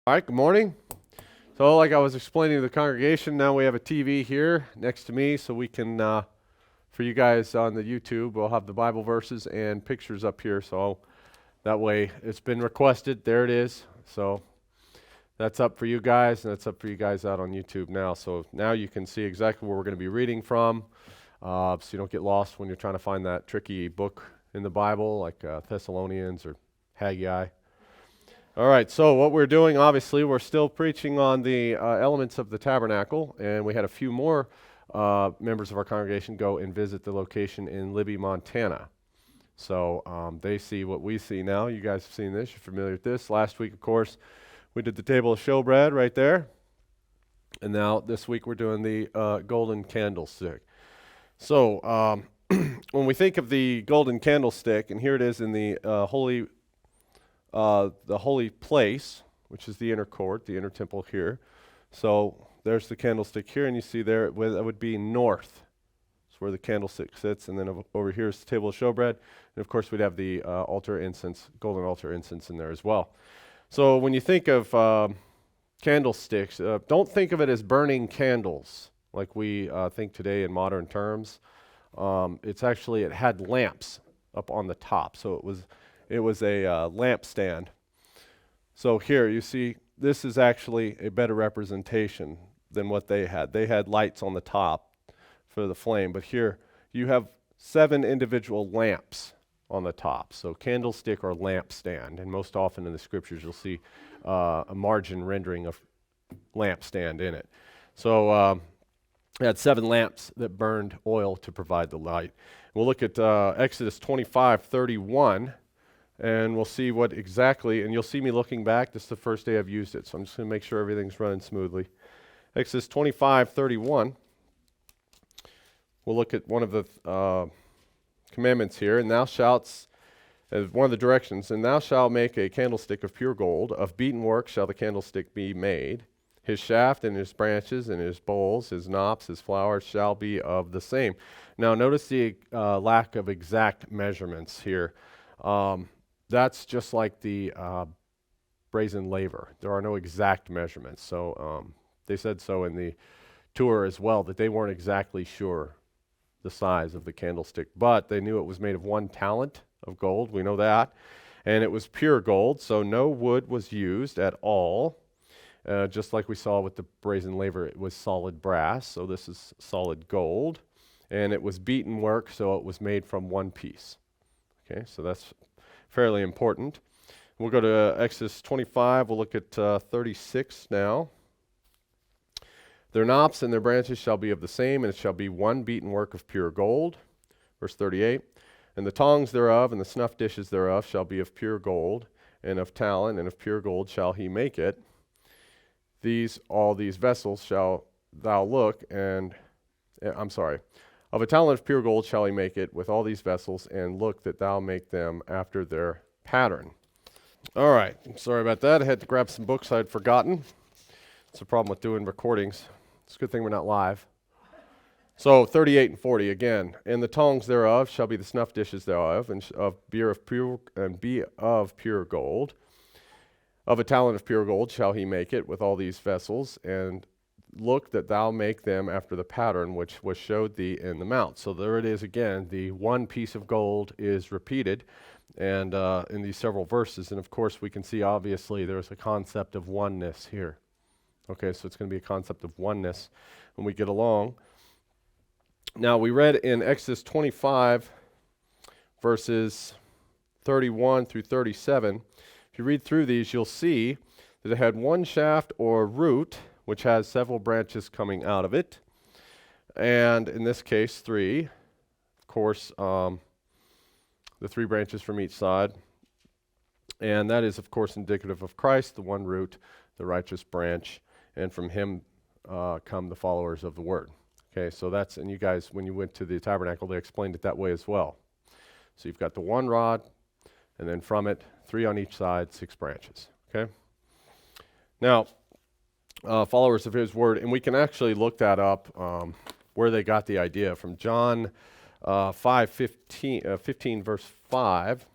All right, good morning. So like I was explaining to the congregation, now we have a TV here next to me so we can, for you guys on the YouTube, we'll have the Bible verses and pictures up here. So that way it's been requested. There it is. So that's up for you guys, and that's up for you guys out on YouTube now. So now you can see exactly where we're going to be reading from, so you don't get lost when you're trying to find that tricky book in the Bible like Thessalonians or Haggai. All right, so what we're doing, obviously, we're still preaching on the elements of the tabernacle, and we had a few more members of our congregation go and visit the location in Libby, Montana. So they see what we see now. You guys have seen this. You're familiar with this. Last week, of course, we did the table of showbread right there. And now this week we're doing the golden candlestick. So when we think of the golden candlestick, and here it is in the holy place, which is the inner court, the inner temple here. So there's the candlestick here, and you see there that would be north. That's where the candlestick sits, and then over here is the table of showbread, and of course we'd have the altar incense, golden altar incense in there as well. So when you think of candlesticks, don't think of it as burning candles like we think today in modern terms. It had lamps up on the top, so it was a lampstand. So here you see this is actually a better representation than what they had. They had lights on the top for the flame, but here you have 7 individual lamps on the top. So candlestick or lampstand, and most often in the scriptures you'll see a margin rendering of lampstand in it. So it had 7 lamps that burned oil to provide the light. We'll look at Exodus 25:31. And we'll see what exactly, and you'll see me looking back. This is the first day I've used it, so I'm just going to make sure everything's running smoothly. Exodus 25:31. We'll look at one of the commandments here. And thou shalt, as one of the directions, and thou shalt make a candlestick of pure gold. Of beaten work shall the candlestick be made. His shaft and his branches and his bowls, his knops, his flowers shall be of the same. Now notice the lack of exact measurements here. That's just like the brazen laver. There are no exact measurements. So they said so in the tour as well, that they weren't exactly sure the size of the candlestick, but they knew it was made of 1 talent of gold. We know that. And it was pure gold, so no wood was used at all. Just like we saw with the brazen laver, it was solid brass, so this is solid gold. And it was beaten work, so it was made from 1 piece. Okay, so that's fairly important. We'll go to Exodus 25. We'll look at 36 now. Their knops and their branches shall be of the same, and it shall be 1 beaten work of pure gold. Verse 38. And the tongs thereof and the snuff dishes thereof shall be of pure gold, and of talent, and of pure gold shall he make it. All these vessels shall thou look, of a talent of pure gold shall he make it with all these vessels, and look that thou make them after their pattern. All right, sorry about that. I had to grab some books I had forgotten. It's a problem with doing recordings. It's a good thing we're not live. So 38 and 40 again. And the tongs thereof shall be the snuff dishes thereof, and be of pure gold. Of a talent of pure gold shall he make it with all these vessels, and look that thou make them after the pattern which was showed thee in the mount. So there it is again. The 1 piece of gold is repeated and in these several verses. And of course we can see obviously there's a concept of oneness here. Okay, so it's going to be a concept of oneness when we get along. Now we read in Exodus 25 verses 31 through 37. If you read through these, you'll see that it had 1 shaft or root, which has several branches coming out of it, and in this case 3. Of course, the 3 branches from each side, and that is of course indicative of Christ, the 1 root, the righteous branch, and from him come the followers of the word. Okay, so that's, and you guys, when you went to the tabernacle, they explained it that way as well. So you've got the 1 rod, and then from it 3 on each side, 6 branches. Okay, now followers of his word, and we can actually look that up where they got the idea from. John 15 verse 5.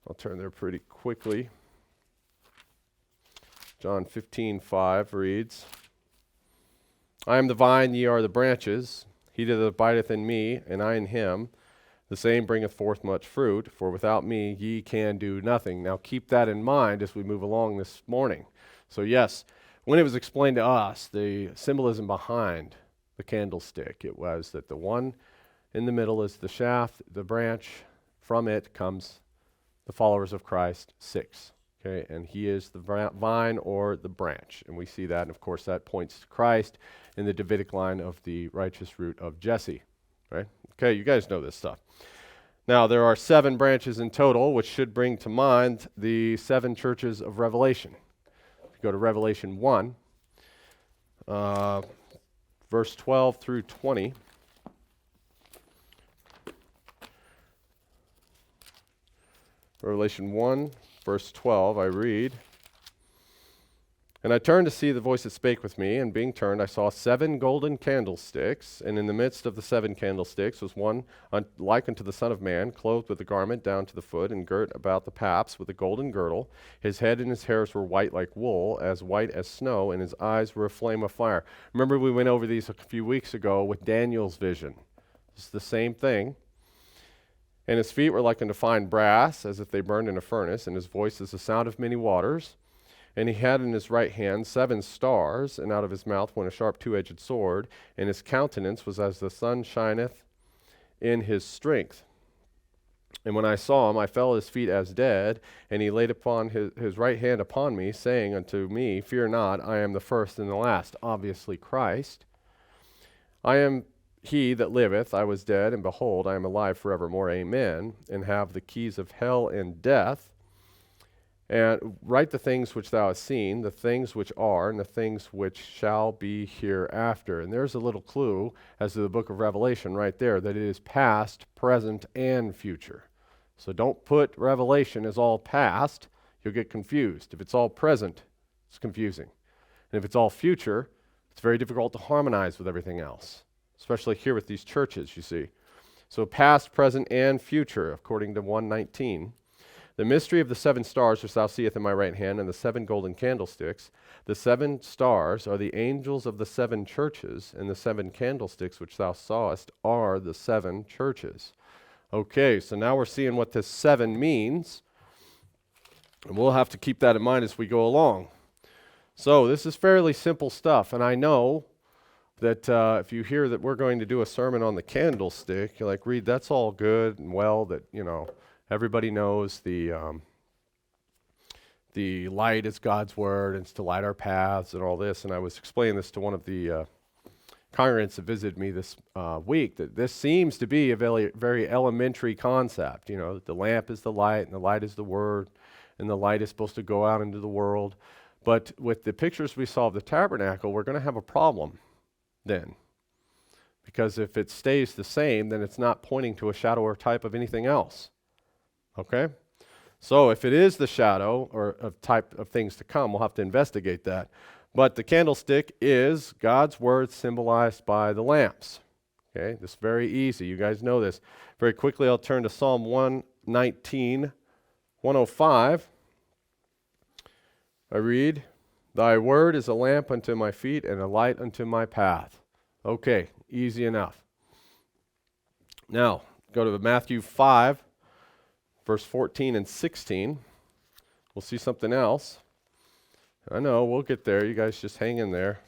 I'll turn there pretty quickly. John 15:5 reads, I am the vine, ye are the branches. He that abideth in me, and I in him, the same bringeth forth much fruit, for without me ye can do nothing. Now keep that in mind as we move along this morning. So yes, when it was explained to us, the symbolism behind the candlestick, it was that the one in the middle is the shaft, the branch, from it comes the followers of Christ, 6. Okay, and he is the vine or the branch. And we see that, and of course that points to Christ in the Davidic line of the righteous root of Jesse. Right? Okay, you guys know this stuff. Now, there are 7 branches in total, which should bring to mind the 7 churches of Revelation. If you go to Revelation 1, verse 12 through 20. Revelation 1, verse 12, I read, And I turned to see the voice that spake with me, and being turned, I saw 7 golden candlesticks, and in the midst of the 7 candlesticks was one like unto the Son of Man, clothed with a garment down to the foot, and girt about the paps with a golden girdle. His head and his hairs were white like wool, as white as snow, and his eyes were a flame of fire. Remember we went over these a few weeks ago with Daniel's vision. It's the same thing. And his feet were like unto fine brass, as if they burned in a furnace, and his voice is the sound of many waters. And he had in his right hand 7 stars, and out of his mouth went a sharp 2-edged sword, and his countenance was as the sun shineth in his strength. And when I saw him, I fell at his feet as dead, and he laid upon his right hand upon me, saying unto me, Fear not, I am the first and the last. Obviously Christ. I am he that liveth, I was dead, and behold, I am alive forevermore, amen, and have the keys of hell and death. And write the things which thou hast seen, the things which are, and the things which shall be hereafter. And there's a little clue as to the book of Revelation right there, that it is past, present, and future. So don't put Revelation as all past, you'll get confused. If it's all present, it's confusing. And if it's all future, it's very difficult to harmonize with everything else, especially here with these churches, you see. So past, present, and future, according to 1:19. The mystery of the 7 stars which thou seest in my right hand, and the 7 golden candlesticks. The 7 stars are the angels of the 7 churches, and the 7 candlesticks which thou sawest are the 7 churches. Okay, so now we're seeing what this 7 means, and we'll have to keep that in mind as we go along. So this is fairly simple stuff, and I know that if you hear that we're going to do a sermon on the candlestick, you're like, Reed, that's all good and well, that, you know, everybody knows the light is God's word, and it's to light our paths and all this. And I was explaining this to one of the congregants that visited me this week, that this seems to be a very, very elementary concept. You know, that the lamp is the light, and the light is the word, and the light is supposed to go out into the world. But with the pictures we saw of the tabernacle, we're going to have a problem then. Because if it stays the same, then it's not pointing to a shadow or type of anything else. Okay? So if it is the shadow or of type of things to come, we'll have to investigate that. But the candlestick is God's word symbolized by the lamps. Okay? This is very easy. You guys know this. Very quickly, I'll turn to Psalm 119, 105. I read, Thy word is a lamp unto my feet and a light unto my path. Okay, easy enough. Now, go to Matthew 5, verse 14 and 16. We'll see something else. I know, we'll get there. You guys just hang in there.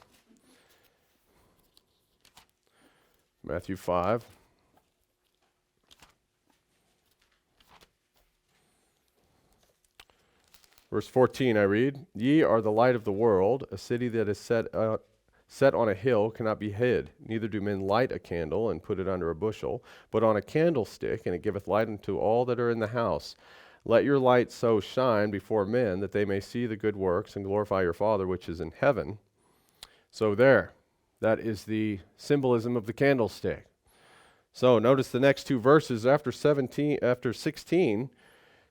Matthew 5. Verse 14, I read, Ye are the light of the world. A city that is set on a hill cannot be hid. Neither do men light a candle and put it under a bushel, but on a candlestick, and it giveth light unto all that are in the house. Let your light so shine before men that they may see the good works and glorify your Father which is in heaven. So there, that is the symbolism of the candlestick. So notice the next 2 verses after 16.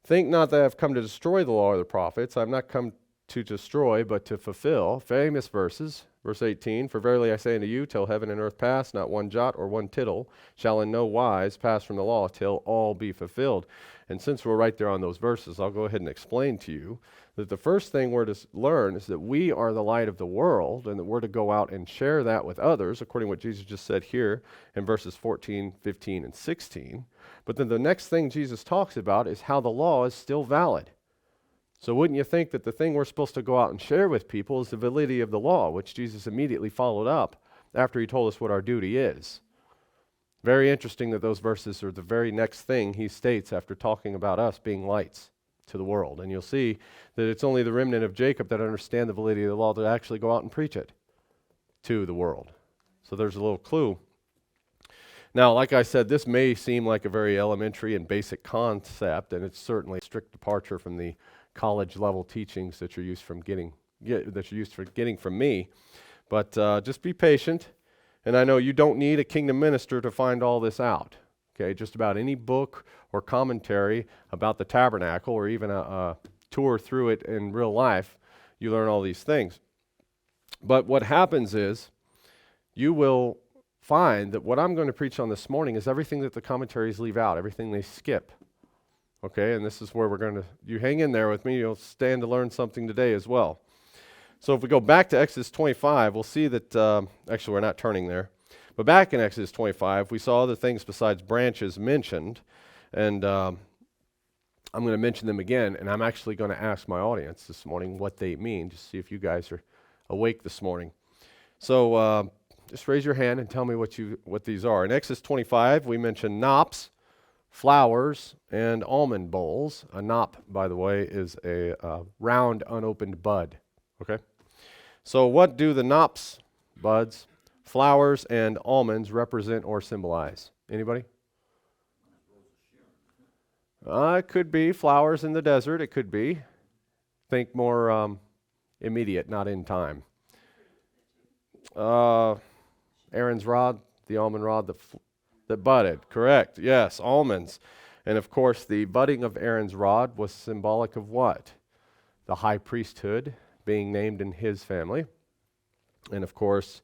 Think not that I have come to destroy the law or the prophets. I have not come to destroy, but to fulfill. Famous verses. Verse 18, for verily I say unto you, till heaven and earth pass, not one jot or one tittle shall in no wise pass from the law till all be fulfilled. And since we're right there on those verses, I'll go ahead and explain to you that the first thing we're to learn is that we are the light of the world and that we're to go out and share that with others, according to what Jesus just said here in verses 14, 15, and 16. But then the next thing Jesus talks about is how the law is still valid. So wouldn't you think that the thing we're supposed to go out and share with people is the validity of the law, which Jesus immediately followed up after he told us what our duty is. Very interesting that those verses are the very next thing he states after talking about us being lights to the world. And you'll see that it's only the remnant of Jacob that understand the validity of the law to actually go out and preach it to the world. So there's a little clue. Now, like I said, this may seem like a very elementary and basic concept, and it's certainly a strict departure from the college level teachings that you're used for getting from me. But just be patient. And I know you don't need a kingdom minister to find all this out. Okay, just about any book or commentary about the tabernacle or even a tour through it in real life, you learn all these things. But what happens is you will find that what I'm going to preach on this morning is everything that the commentaries leave out, everything they skip. Okay, and this is where you hang in there with me, you'll stand to learn something today as well. So if we go back to Exodus 25, we'll see that, actually we're not turning there, but back in Exodus 25, we saw other things besides branches mentioned, and I'm going to mention them again, and I'm actually going to ask my audience this morning what they mean, just see if you guys are awake this morning. So just raise your hand and tell me what these are. In Exodus 25, we mentioned knops, flowers, and almond bowls. A knop, by the way, is a round, unopened bud. Okay? So what do the knops, buds, flowers, and almonds represent or symbolize? Anybody? It could be flowers in the desert. It could be. Think more immediate, not in time. Aaron's rod, the almond rod that budded. Correct. Yes, almonds. And of course, the budding of Aaron's rod was symbolic of what? The high priesthood being named in his family. And of course,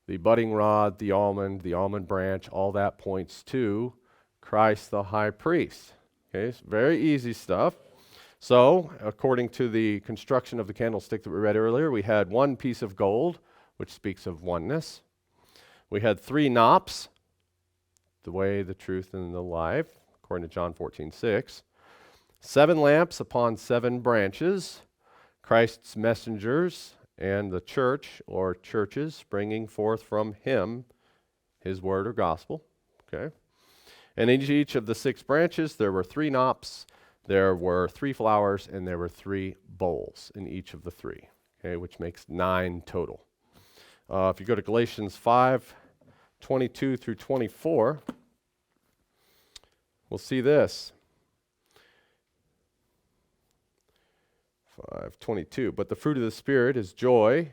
the budding rod, the almond branch, all that points to Christ the high priest. Okay, it's very easy stuff. So, according to the construction of the candlestick that we read earlier, we had one piece of gold, which speaks of oneness. We had 3 knops, the way, the truth, and the life, according to John 14:6. 7 lamps upon 7 branches, Christ's messengers and the church or churches bringing forth from him his word or gospel. Okay. And in each of the 6 branches, there were 3 knops, there were 3 flowers, and there were 3 bowls in each of the 3, okay, which makes 9 total. If you go to Galatians 5:22 through 24, we'll see this. 5:22, but the fruit of the Spirit is joy,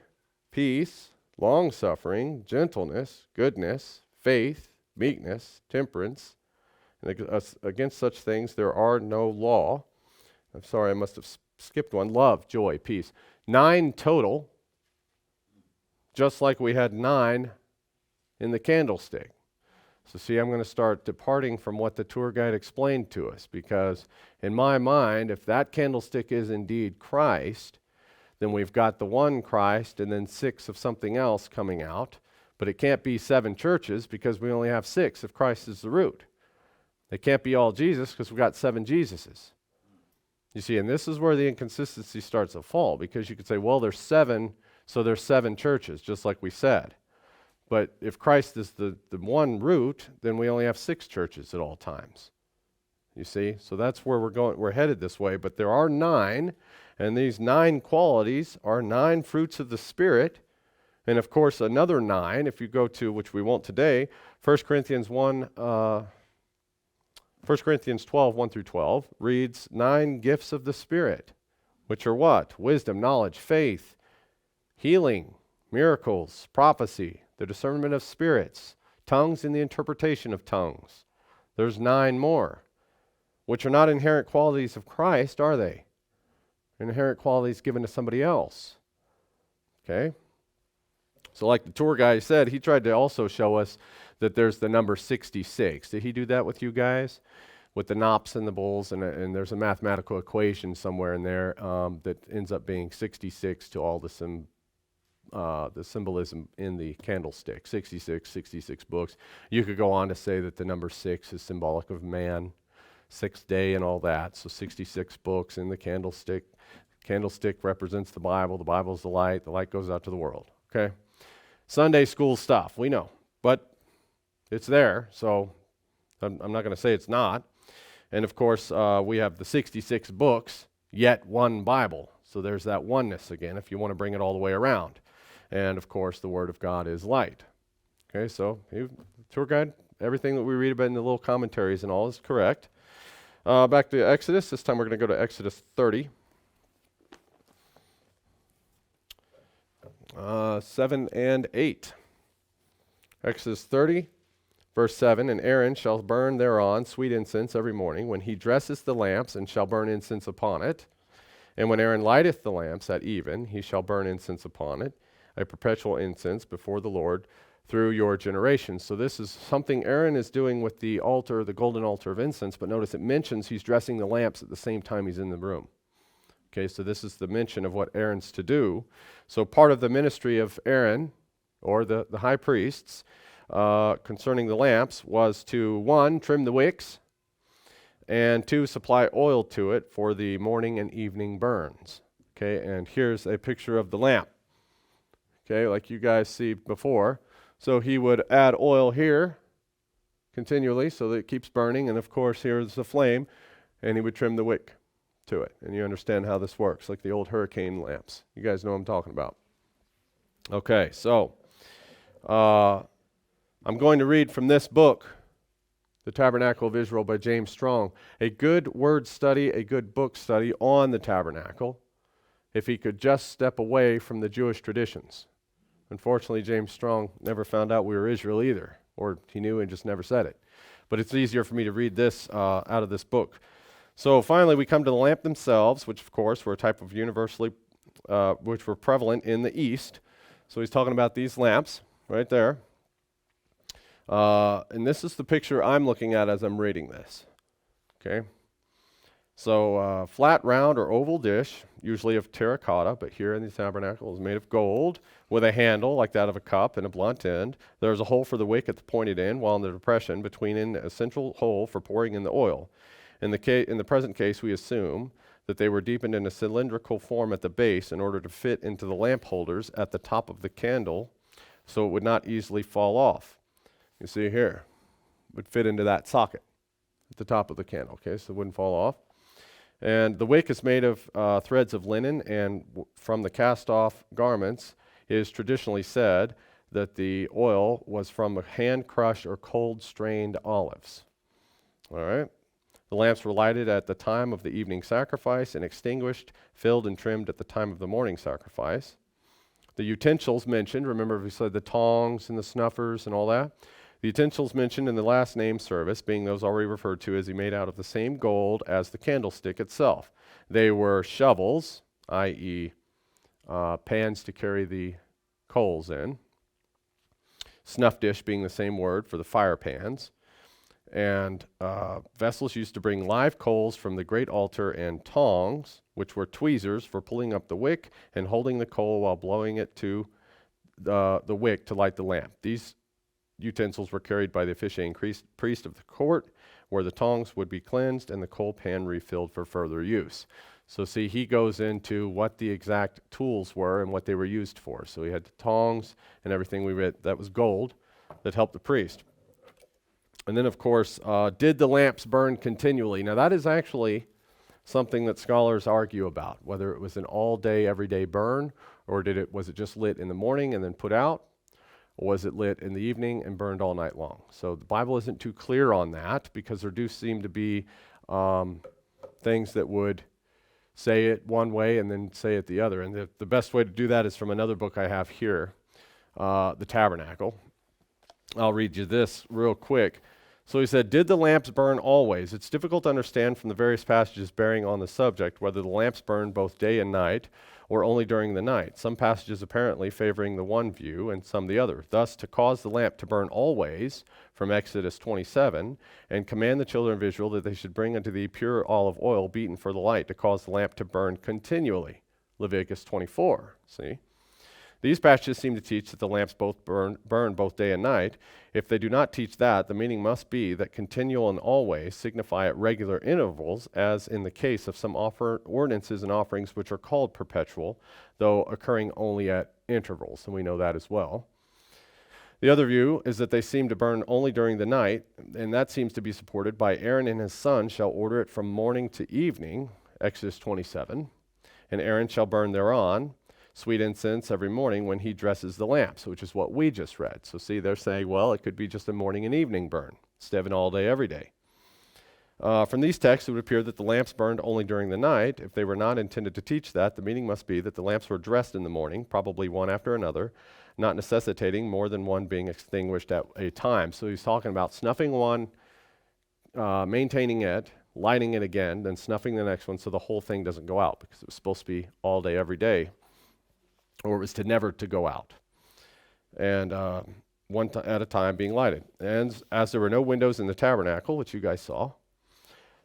peace, long-suffering, gentleness, goodness, faith, meekness, temperance. And against such things there are no law. I'm sorry, I must have skipped one. Love, joy, peace. 9 total, just like we had 9 in the candlestick. So see, I'm going to start departing from what the tour guide explained to us, because in my mind, if that candlestick is indeed Christ, then we've got the one Christ and then 6 of something else coming out. But it can't be 7 churches because we only have 6 if Christ is the root. It can't be all Jesus because we've got 7 Jesuses. You see, and this is where the inconsistency starts to fall, because you could say, well, there's 7, so there's 7 churches, just like we said. But if Christ is the one root, then we only have 6 churches at all times. You see? So that's where we're headed this way. But there are 9, and these 9 qualities are 9 fruits of the Spirit. And of course, another 9, if you go to, which we won't today, 1 Corinthians 12, 1 through 12, reads 9 gifts of the Spirit, which are what? Wisdom, knowledge, faith, healing, miracles, prophecy, the discernment of spirits, tongues and the interpretation of tongues. There's 9 more, which are not inherent qualities of Christ, are they? Inherent qualities given to somebody else. Okay? So like the tour guy said, he tried to also show us that there's the number 66. Did he do that with you guys? With the knops and the bulls, and there's a mathematical equation somewhere in there that ends up being 66 to all the symbolism in the candlestick. 66 books. You could go on to say that the number 6 is symbolic of man, sixth day and all that. So 66 books in the candlestick. Candlestick represents the Bible is the light goes out to the world. Okay? Sunday school stuff, we know. But it's there, so I'm not going to say it's not. And of course, we have the 66 books, yet one Bible. So there's that oneness again, if you want to bring it all the way around. And of course, the Word of God is light. Okay, so tour guide, everything that we read about in the little commentaries and all is correct. Back to Exodus. This time we're going to go to Exodus 30. 7 and 8. Exodus 30. Verse 7, and Aaron shall burn thereon sweet incense every morning when he dresses the lamps, and shall burn incense upon it. And when Aaron lighteth the lamps at even, he shall burn incense upon it, a perpetual incense before the Lord through your generations. So this is something Aaron is doing with the altar, the golden altar of incense, but notice it mentions he's dressing the lamps at the same time he's in the room. Okay, so this is the mention of what Aaron's to do. So part of the ministry of Aaron, or the high priests, concerning the lamps was to, 1, trim the wicks, and 2, supply oil to it for the morning and evening burns. Okay, and here's a picture of the lamp. Okay, like you guys see before. So he would add oil here continually so that it keeps burning, and of course here's the flame, and he would trim the wick to it. And you understand how this works, like the old hurricane lamps. You guys know what I'm talking about. Okay, so I'm going to read from this book, The Tabernacle of Israel by James Strong. A good word study, a good book study on the tabernacle, if he could just step away from the Jewish traditions. Unfortunately, James Strong never found out we were Israel either, or he knew and just never said it. But it's easier for me to read this out of this book. So finally, we come to the lamp themselves, which of course were a type of universally, which were prevalent in the East. So he's talking about these lamps right there. And this is the picture I'm looking at as I'm reading this. Okay. So flat, round, or oval dish, usually of terracotta, but here in the tabernacle is made of gold, with a handle like that of a cup and a blunt end. There's a hole for the wick at the pointed end, while in the depression between a central hole for pouring in the oil. In the present case, we assume that they were deepened in a cylindrical form at the base in order to fit into the lamp holders at the top of the candle, so it would not easily fall off. You see here, would fit into that socket at the top of the candle, okay, so it wouldn't fall off. And the wick is made of threads of linen, and from the cast-off garments, it is traditionally said that the oil was from hand-crushed or cold-strained olives. All right. The lamps were lighted at the time of the evening sacrifice and extinguished, filled, and trimmed at the time of the morning sacrifice. The utensils mentioned, remember we said the tongs and the snuffers and all that? The utensils mentioned in the last name service, being those already referred to as he made out of the same gold as the candlestick itself. They were shovels, i.e. Pans to carry the coals in. Snuff dish being the same word for the fire pans. And vessels used to bring live coals from the great altar, and tongs, which were tweezers for pulling up the wick and holding the coal while blowing it to the wick to light the lamp. These utensils were carried by the officiating priest of the court, where the tongs would be cleansed and the coal pan refilled for further use. So see, he goes into what the exact tools were and what they were used for. So he had the tongs and everything we read that was gold that helped the priest. And then, of course, did the lamps burn continually? Now, that is actually something that scholars argue about, whether it was an all-day, everyday burn, or was it just lit in the morning and then put out, or was it lit in the evening and burned all night long? So the Bible isn't too clear on that, because there do seem to be things that would say it one way and then say it the other. And the best way to do that is from another book I have here, The Tabernacle. I'll read you this real quick. So he said, did the lamps burn always? It's difficult to understand from the various passages bearing on the subject whether the lamps burned both day and night or only during the night. Some passages apparently favoring the one view and some the other. Thus, to cause the lamp to burn always, from Exodus 27, and command the children of Israel that they should bring unto thee pure olive oil beaten for the light, to cause the lamp to burn continually. Leviticus 24, see? These passages seem to teach that the lamps both burn both day and night. If they do not teach that, the meaning must be that continual and always signify at regular intervals, as in the case of some ordinances and offerings which are called perpetual, though occurring only at intervals, and we know that as well. The other view is that they seem to burn only during the night, and that seems to be supported by Aaron and his son shall order it from morning to evening, Exodus 27, and Aaron shall burn thereon sweet incense every morning when he dresses the lamps, which is what we just read. So see, they're saying, well, it could be just a morning and evening burn instead of an all day, every day. From these texts, it would appear that the lamps burned only during the night. If they were not intended to teach that, the meaning must be that the lamps were dressed in the morning, probably one after another, not necessitating more than one being extinguished at a time. So he's talking about snuffing one, maintaining it, lighting it again, then snuffing the next one so the whole thing doesn't go out, because it was supposed to be all day, every day, or it was to never to go out, and one at a time being lighted. And as there were no windows in the tabernacle, which you guys saw,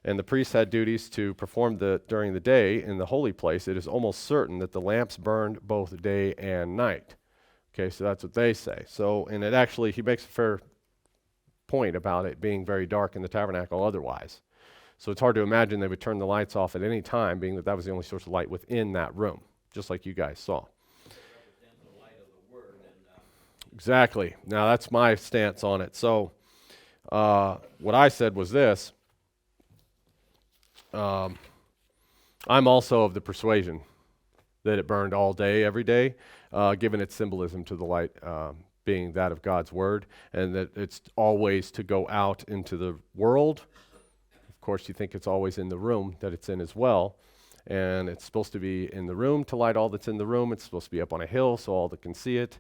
and the priests had duties to perform during the day in the holy place, it is almost certain that the lamps burned both day and night. Okay, so that's what they say. So, and it actually, he makes a fair point about it being very dark in the tabernacle otherwise. So it's hard to imagine they would turn the lights off at any time, being that that was the only source of light within that room, just like you guys saw. Exactly. Now that's my stance on it. So what I said was this. I'm also of the persuasion that it burned all day, every day, given its symbolism to the light being that of God's word, and that it's always to go out into the world. Of course, you think it's always in the room that it's in as well. And it's supposed to be in the room to light all that's in the room. It's supposed to be up on a hill so all that can see it.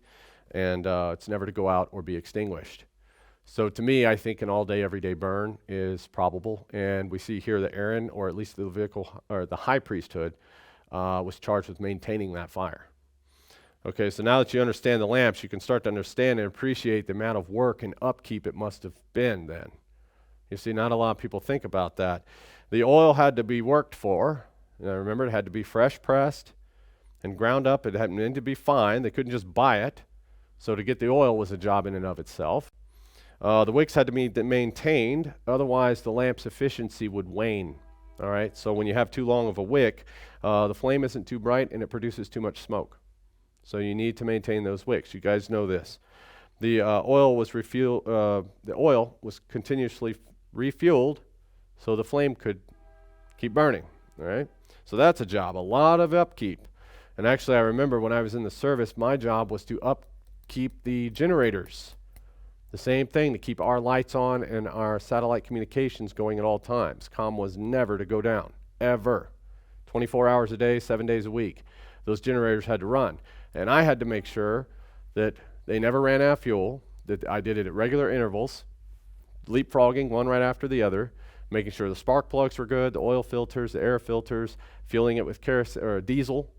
And it's never to go out or be extinguished. So to me, I think an all-day, everyday burn is probable. And we see here that Aaron, or at least the Levitical, or the high priesthood, was charged with maintaining that fire. Okay, so now that you understand the lamps, you can start to understand and appreciate the amount of work and upkeep it must have been then. You see, not a lot of people think about that. The oil had to be worked for. Remember, it had to be fresh pressed and ground up. It had to be fine. They couldn't just buy it. So to get the oil was a job in and of itself. The wicks had to be maintained, otherwise the lamp's efficiency would wane. All right, so when you have too long of a wick, the flame isn't too bright and it produces too much smoke. So you need to maintain those wicks. You guys know this. The oil was continuously refueled so the flame could keep burning. All right, so that's a job, a lot of upkeep. And actually, I remember when I was in the service, my job was to upkeep the generators. The same thing, to keep our lights on and our satellite communications going at all times. Comm was never to go down, ever. 24 hours a day, 7 days a week. Those generators had to run. And I had to make sure that they never ran out of fuel, that I did it at regular intervals, leapfrogging one right after the other, making sure the spark plugs were good, the oil filters, the air filters, fueling it with kerosene or diesel.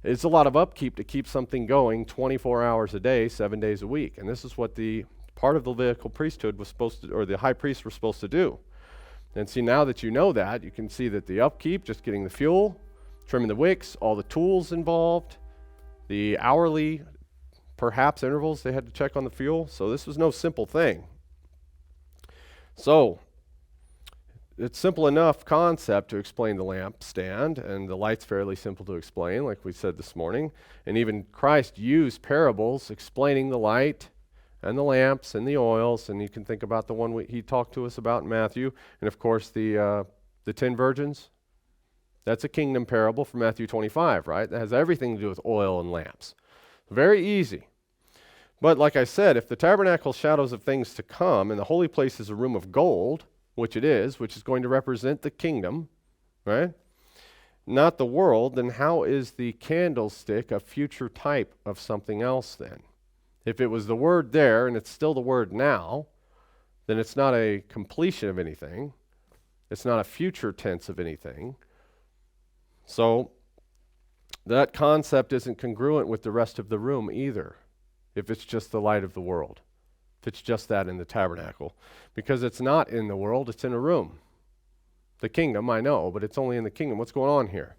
It's a lot of upkeep to keep something going 24 hours a day, 7 days a week. And this is what the part of the Levitical priesthood was supposed to, or the high priest was supposed to do. And see, now that you know that, you can see that the upkeep, just getting the fuel, trimming the wicks, all the tools involved, the hourly, perhaps, intervals they had to check on the fuel. So this was no simple thing. So it's simple enough concept to explain the lampstand, and the light's fairly simple to explain, like we said this morning. And even Christ used parables explaining the light and the lamps and the oils, and you can think about the one he talked to us about in Matthew, and of course the 10 virgins. That's a kingdom parable from Matthew 25, right? That has everything to do with oil and lamps. Very easy. But like I said, if the tabernacle shadows of things to come, and the holy place is a room of gold, which it is, which is going to represent the kingdom, right? Not the world, then how is the candlestick a future type of something else then? If it was the word there, and it's still the word now, then it's not a completion of anything. It's not a future tense of anything. So that concept isn't congruent with the rest of the room either, if it's just the light of the world, if it's just that in the tabernacle. Because it's not in the world, it's in a room. The kingdom, I know, but it's only in the kingdom. What's going on here?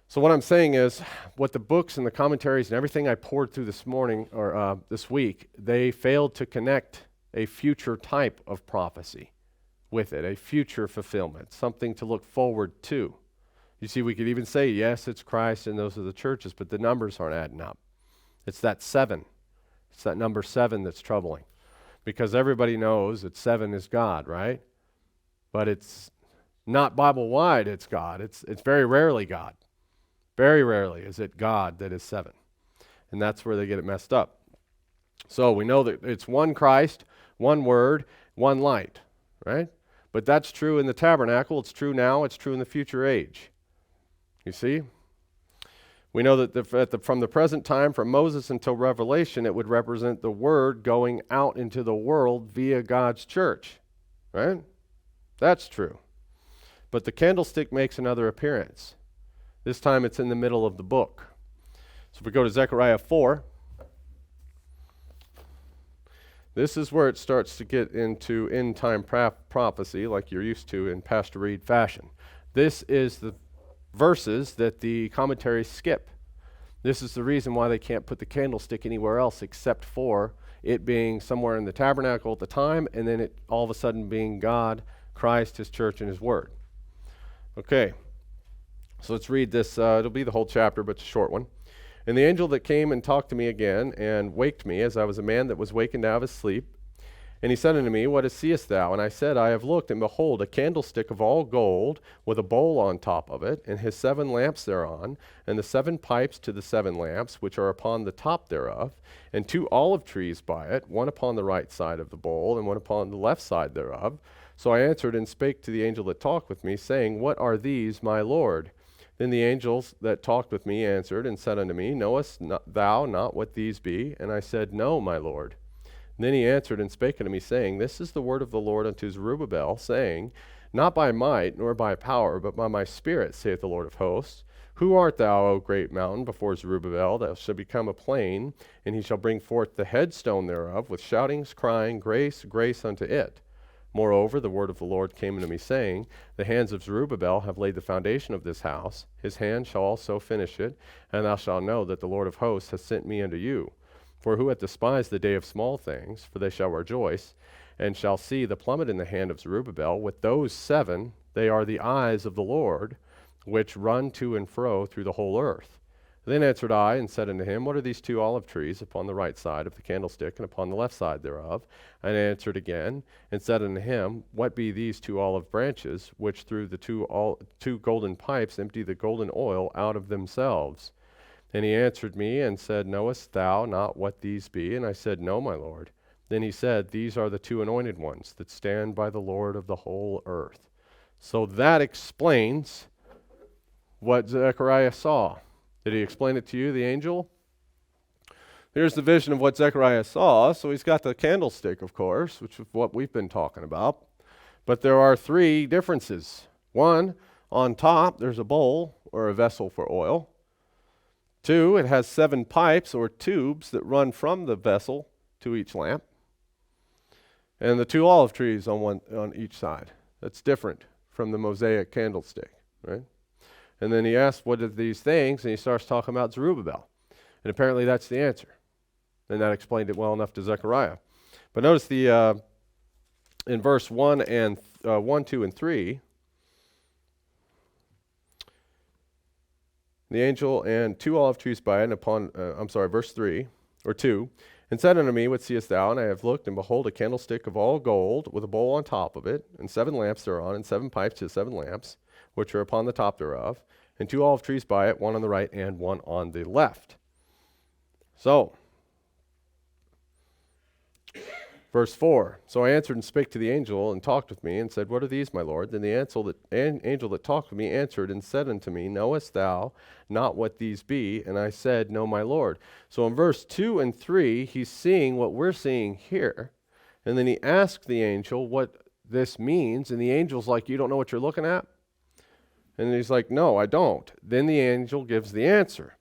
So what I'm saying is, what the books and the commentaries and everything I poured through this morning, or this week, they failed to connect a future type of prophecy with it, a future fulfillment, something to look forward to. You see, we could even say, yes, it's Christ and those are the churches, but the numbers aren't adding up. It's that 7. It's that number 7 that's troubling. Because everybody knows that 7 is God, right? But it's not Bible-wide, it's God. It's very rarely God. Very rarely is it God that is 7. And that's where they get it messed up. So we know that it's one Christ, one Word, one light, right? But that's true in the tabernacle. It's true now. It's true in the future age. You see? We know that from the present time, from Moses until Revelation, it would represent the Word going out into the world via God's church, right? That's true. But the candlestick makes another appearance. This time it's in the middle of the book. So if we go to Zechariah 4, this is where it starts to get into end-time prophecy like you're used to in Pastor Reed fashion. This is the verses that the commentaries skip. This is the reason why they can't put the candlestick anywhere else except for it being somewhere in the tabernacle at the time, and then it all of a sudden being God, Christ, His church, and His Word. Okay, so let's read this. It'll be the whole chapter, but it's a short one. And the angel that came and talked to me again and waked me, as I was a man that was wakened out of his sleep. And he said unto me, What seest thou? And I said, I have looked, and behold, a candlestick of all gold, with a bowl on top of it, and his 7 lamps thereon, and the 7 pipes to the 7 lamps, which are upon the top thereof, and 2 olive trees by it, one upon the right side of the bowl, and one upon the left side thereof. So I answered and spake to the angel that talked with me, saying, What are these, my Lord? Then the angels that talked with me answered and said unto me, Knowest thou not what these be? And I said, No, my Lord. And then he answered and spake unto me, saying, This is the word of the Lord unto Zerubbabel, saying, Not by might nor by power, but by my spirit, saith the Lord of hosts. Who art thou, O great mountain, before Zerubbabel? Thou shalt become a plain, and he shall bring forth the headstone thereof, with shoutings, crying, Grace, grace unto it. Moreover, the word of the Lord came unto me, saying, The hands of Zerubbabel have laid the foundation of this house. His hand shall also finish it, and thou shalt know that the Lord of hosts hath sent me unto you. For who hath despised the day of small things? For they shall rejoice, and shall see the plummet in the hand of Zerubbabel. With those 7, they are the eyes of the Lord, which run to and fro through the whole earth. Then answered I, and said unto him, What are these 2 olive trees upon the right side of the candlestick, and upon the left side thereof? And answered again, and said unto him, What be these 2 olive branches, which through the 2 golden pipes empty the golden oil out of themselves? And he answered me, and said, Knowest thou not what these be? And I said, No, my Lord. Then he said, These are the 2 anointed ones, that stand by the Lord of the whole earth. So that explains what Zechariah saw. Did he explain it to you, the angel? Here's the vision of what Zechariah saw. So he's got the candlestick, of course, which is what we've been talking about. But there are 3 differences. 1, on top, there's a bowl or a vessel for oil. 2, it has 7 pipes or tubes that run from the vessel to each lamp. And the 2 olive trees on each side. That's different from the Mosaic candlestick, right? And then he asked, What are these things? And he starts talking about Zerubbabel. And apparently that's the answer. And that explained it well enough to Zechariah. But notice the in verse 1, 2, and 3, the angel and 2 olive trees by it, and verse 3, or 2, and said unto me, What seest thou? And I have looked, and behold, a candlestick of all gold, with a bowl on top of it, and 7 lamps thereon, and 7 pipes to the 7 lamps, which are upon the top thereof, and 2 olive trees by it, one on the right and one on the left. So, verse 4, So I answered and spake to the angel, and talked with me, and said, What are these, my Lord? Then the angel that talked with me answered and said unto me, Knowest thou not what these be? And I said, No, my Lord. So in verse 2 and 3, he's seeing what we're seeing here. And then he asked the angel what this means, and the angel's like, you don't know what you're looking at? And he's like, no, I don't. Then the angel gives the answer.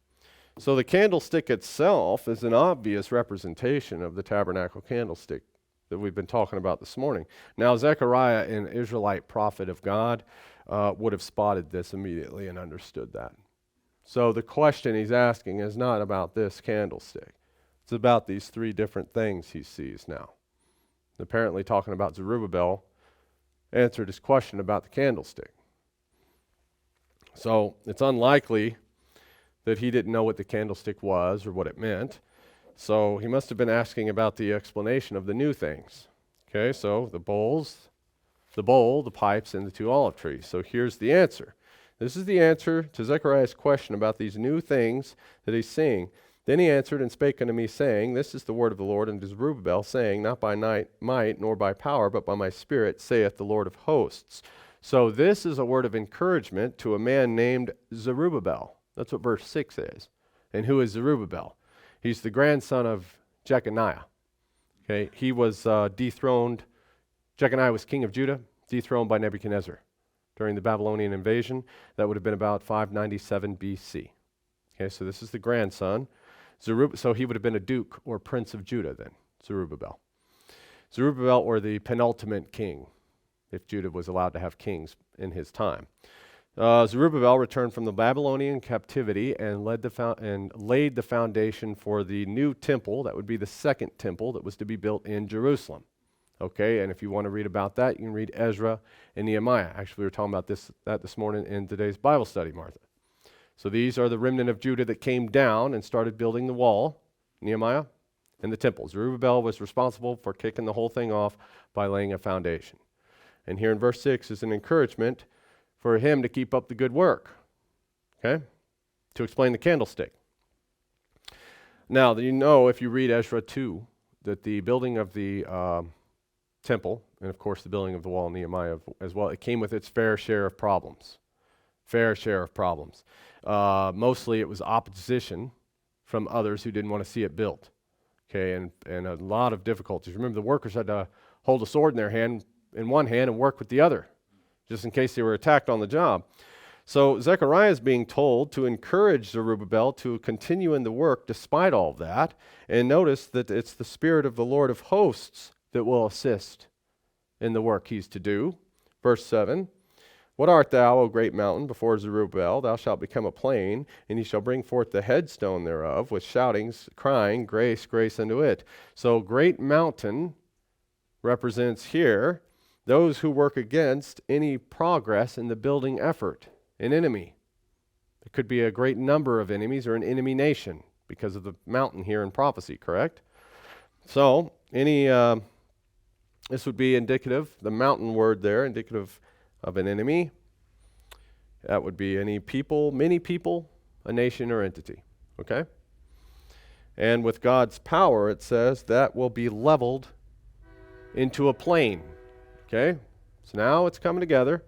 So the candlestick itself is an obvious representation of the tabernacle candlestick that we've been talking about this morning. Now, Zechariah, an Israelite prophet of God, would have spotted this immediately and understood that. So the question he's asking is not about this candlestick. It's about these three different things he sees now. Apparently talking about Zerubbabel answered his question about the candlestick. So it's unlikely that he didn't know what the candlestick was or what it meant. So he must have been asking about the explanation of the new things. Okay, so the bowl, the pipes, and the two olive trees. So here's the answer. This is the answer to Zechariah's question about these new things that he's seeing. Then he answered and spake unto me, saying, This is the word of the Lord unto Zerubbabel, saying, Not by might, nor by power, but by my spirit, saith the Lord of hosts. So this is a word of encouragement to a man named Zerubbabel. That's what verse 6 is. And who is Zerubbabel? He's the grandson of Jeconiah. Okay, he was dethroned. Jeconiah was king of Judah, dethroned by Nebuchadnezzar during the Babylonian invasion. That would have been about 597 BC. Okay, so this is the grandson. So he would have been a duke or prince of Judah then, Zerubbabel. Zerubbabel, or the penultimate king, if Judah was allowed to have kings in his time. Zerubbabel returned from the Babylonian captivity and laid the foundation for the new temple. That would be the second temple that was to be built in Jerusalem. Okay, and if you want to read about that, you can read Ezra and Nehemiah. Actually, we were talking about that this morning in today's Bible study, Martha. So these are the remnant of Judah that came down and started building the wall, Nehemiah, and the temple. Zerubbabel was responsible for kicking the whole thing off by laying a foundation. And here in verse 6 is an encouragement for him to keep up the good work, okay, to explain the candlestick. Now, you know, if you read Ezra 2, that the building of the temple, and of course the building of the wall in Nehemiah as well, it came with its fair share of problems. Mostly it was opposition from others who didn't want to see it built, okay, and a lot of difficulties. Remember, the workers had to hold a sword in one hand and work with the other, just in case they were attacked on the job. So Zechariah is being told to encourage Zerubbabel to continue in the work despite all of that. And notice that it's the Spirit of the Lord of hosts that will assist in the work he's to do. Verse 7, What art thou, O great mountain, before Zerubbabel? Thou shalt become a plain, and he shall bring forth the headstone thereof, with shoutings, crying, Grace, grace unto it. So great mountain represents here those who work against any progress in the building effort, an enemy. It could be a great number of enemies or an enemy nation because of the mountain here in prophecy, correct? So, this would be indicative, the mountain word there, indicative of an enemy. That would be any people, many people, a nation or entity, okay? And with God's power, it says, that will be leveled into a plain. Okay, so now it's coming together.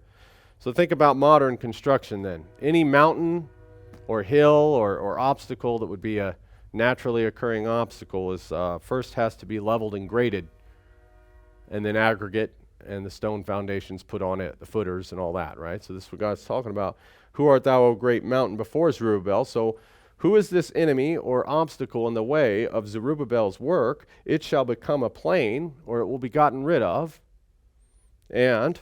So think about modern construction then. Any mountain or hill or obstacle that would be a naturally occurring obstacle is first has to be leveled and graded, and then aggregate and the stone foundations put on it, the footers and all that, right? So this is what God's talking about. Who art thou, O great mountain, before Zerubbabel? So who is this enemy or obstacle in the way of Zerubbabel's work? It shall become a plain, or it will be gotten rid of. And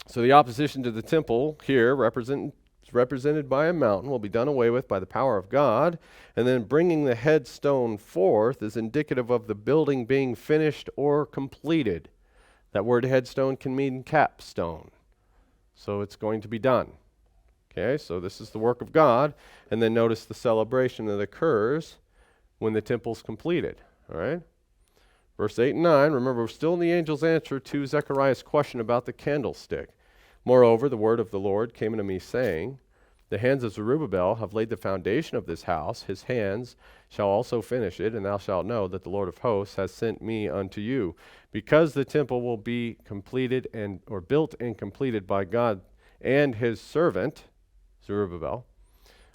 so the opposition to the temple here, represented by a mountain, will be done away with by the power of God. And then bringing the headstone forth is indicative of the building being finished or completed. That word headstone can mean capstone. So it's going to be done. Okay, so this is the work of God. And then notice the celebration that occurs when the temple's completed. All right? Verse 8 and 9, remember, we're still in the angel's answer to Zechariah's question about the candlestick. Moreover, the word of the Lord came unto me, saying, The hands of Zerubbabel have laid the foundation of this house. His hands shall also finish it, and thou shalt know that the Lord of hosts has sent me unto you. Because the temple will be completed or built and completed by God and his servant, Zerubbabel,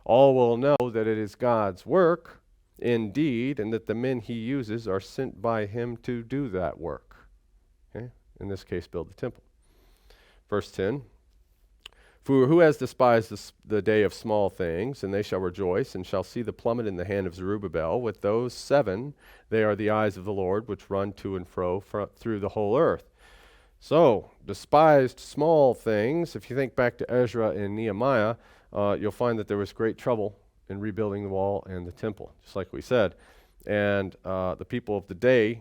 all will know that it is God's work, indeed, and that the men he uses are sent by him to do that work. Okay? In this case, build the temple. Verse 10, for who has despised the day of small things, and they shall rejoice, and shall see the plummet in the hand of Zerubbabel. With those 7, they are the eyes of the Lord, which run to and fro through the whole earth. So, despised small things. If you think back to Ezra and Nehemiah, you'll find that there was great trouble in rebuilding the wall and the temple, just like we said. And the people of the day,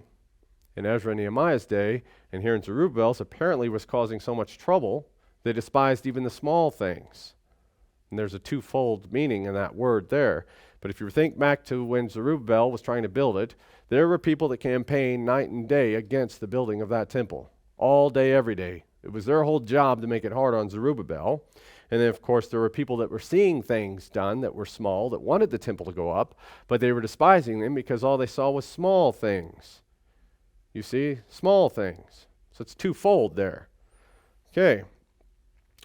in Ezra and Nehemiah's day, and here in Zerubbabel's, apparently was causing so much trouble, they despised even the small things. And there's a twofold meaning in that word there. But if you think back to when Zerubbabel was trying to build it, there were people that campaigned night and day against the building of that temple. All day, every day. It was their whole job to make it hard on Zerubbabel. And then, of course, there were people that were seeing things done that were small, that wanted the temple to go up, but they were despising them because all they saw was small things. You see? Small things. So it's twofold there. Okay.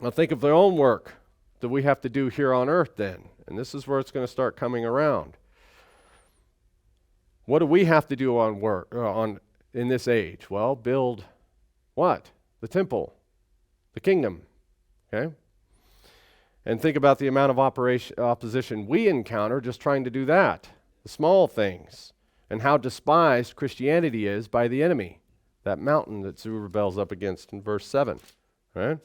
Now think of their own work that we have to do here on earth then. And this is where it's going to start coming around. What do we have to do on work in this age? Well, build what? The temple, the kingdom. Okay? And think about the amount of opposition we encounter just trying to do that, the small things, and how despised Christianity is by the enemy, that mountain that Zerubbabel's up against in verse 7. Right?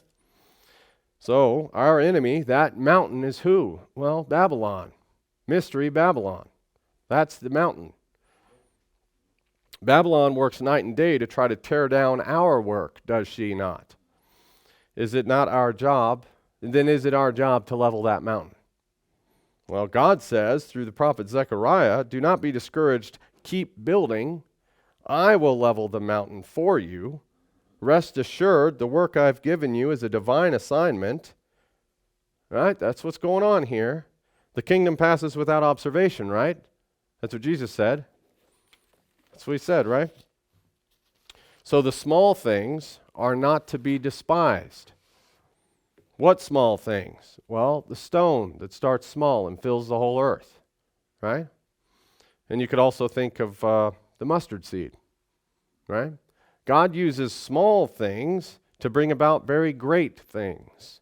So, our enemy, that mountain is who? Well, Babylon. Mystery Babylon. That's the mountain. Babylon works night and day to try to tear down our work, does she not? Is it not our job? Then is it our job to level that mountain? Well, God says through the prophet Zechariah, do not be discouraged, keep building. I will level the mountain for you. Rest assured, the work I've given you is a divine assignment. Right? That's what's going on here. The kingdom passes without observation, right? That's what Jesus said. That's what he said, right? So the small things are not to be despised. What small things? Well, the stone that starts small and fills the whole earth, right? And you could also think of the mustard seed, right? God uses small things to bring about very great things.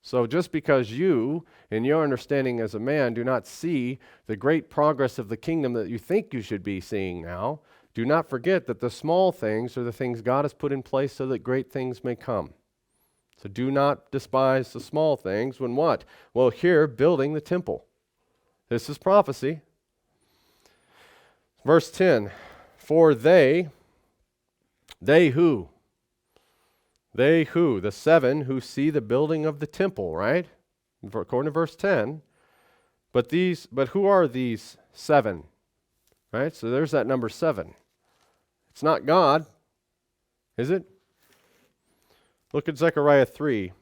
So just because you, in your understanding as a man, do not see the great progress of the kingdom that you think you should be seeing now, do not forget that the small things are the things God has put in place so that great things may come. So do not despise the small things when what? Well, here, building the temple. This is prophecy. Verse 10, for they who? They who? The 7 who see the building of the temple, right? According to verse 10. But who are these 7? Right? So there's that number 7. It's not God, is it? Look at Zechariah 3.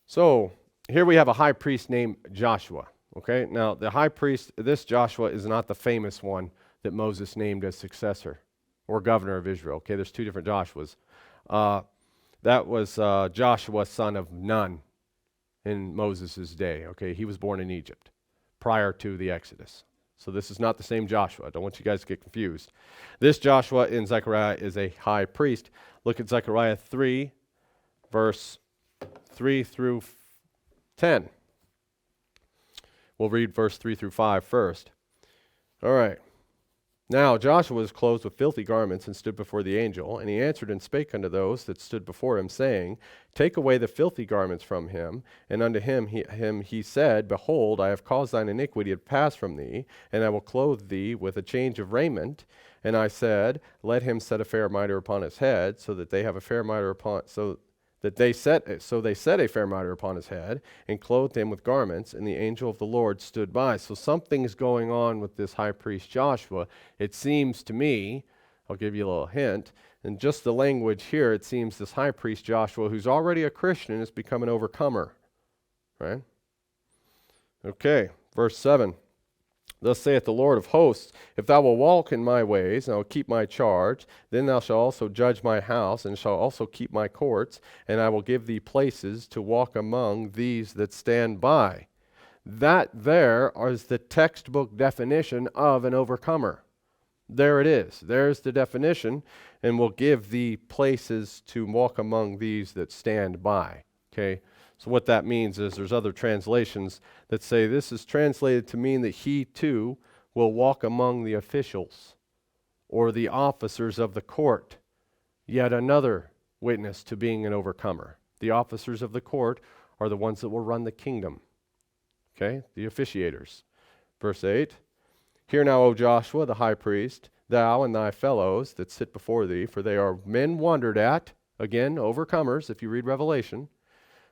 So here we have a high priest named Joshua. Okay, now the high priest, this Joshua is not the famous one that Moses named as successor or governor of Israel. Okay, there's 2 different Joshuas. That was Joshua, son of Nun, in Moses' day. Okay, he was born in Egypt prior to the Exodus. So this is not the same Joshua. I don't want you guys to get confused. This Joshua in Zechariah is a high priest. Look at Zechariah 3, verse 3 through 10. We'll read verse 3 through 5 first. All right. Now Joshua was clothed with filthy garments and stood before the angel. And he answered and spake unto those that stood before him, saying, Take away the filthy garments from him. And unto him he said, Behold, I have caused thine iniquity to pass from thee, and I will clothe thee with a change of raiment. And I said, Let him set a fair mitre upon his head, so that they have a fair mitre upon they set a fair mitre upon his head, and clothed him with garments, and the angel of the Lord stood by. So something's going on with this high priest Joshua. It seems to me, I'll give you a little hint, and just the language here, it seems this high priest Joshua, who's already a Christian, has become an overcomer. Right? Okay, verse 7. Thus saith the Lord of hosts, If thou wilt walk in my ways, and I will keep my charge, then thou shalt also judge my house, and shalt also keep my courts, and I will give thee places to walk among these that stand by. That there is the textbook definition of an overcomer. There it is. There's the definition, and will give thee places to walk among these that stand by. Okay? So what that means is there's other translations that say this is translated to mean that he too will walk among the officials or the officers of the court. Yet another witness to being an overcomer. The officers of the court are the ones that will run the kingdom. Okay? The officiators. Verse 8. Hear now, O Joshua, the high priest, thou and thy fellows that sit before thee, for they are men wondered at, again, overcomers, if you read Revelation.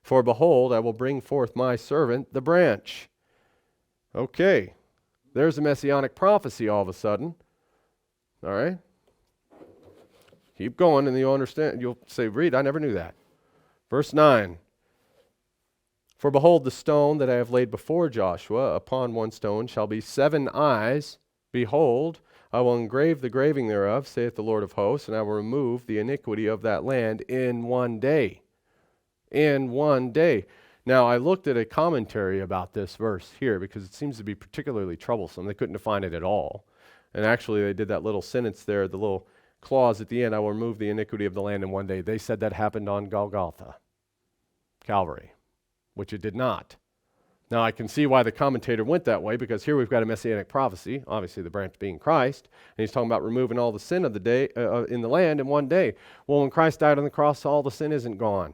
For behold, I will bring forth my servant, the branch. Okay, there's a messianic prophecy all of a sudden. All right? Keep going and you'll understand. You'll say, read, I never knew that. Verse 9. For behold, the stone that I have laid before Joshua, upon one stone shall be 7 eyes. Behold, I will engrave the graving thereof, saith the Lord of hosts, and I will remove the iniquity of that land in one day. In one day. Now, I looked at a commentary about this verse here because it seems to be particularly troublesome. They couldn't define it at all. And actually, they did that little sentence there, the little clause at the end, I will remove the iniquity of the land in one day. They said that happened on Golgotha, Calvary, which it did not. Now, I can see why the commentator went that way, because here we've got a messianic prophecy, obviously the branch being Christ, and he's talking about removing all the sin of the day in the land in one day. Well, when Christ died on the cross, all the sin isn't gone.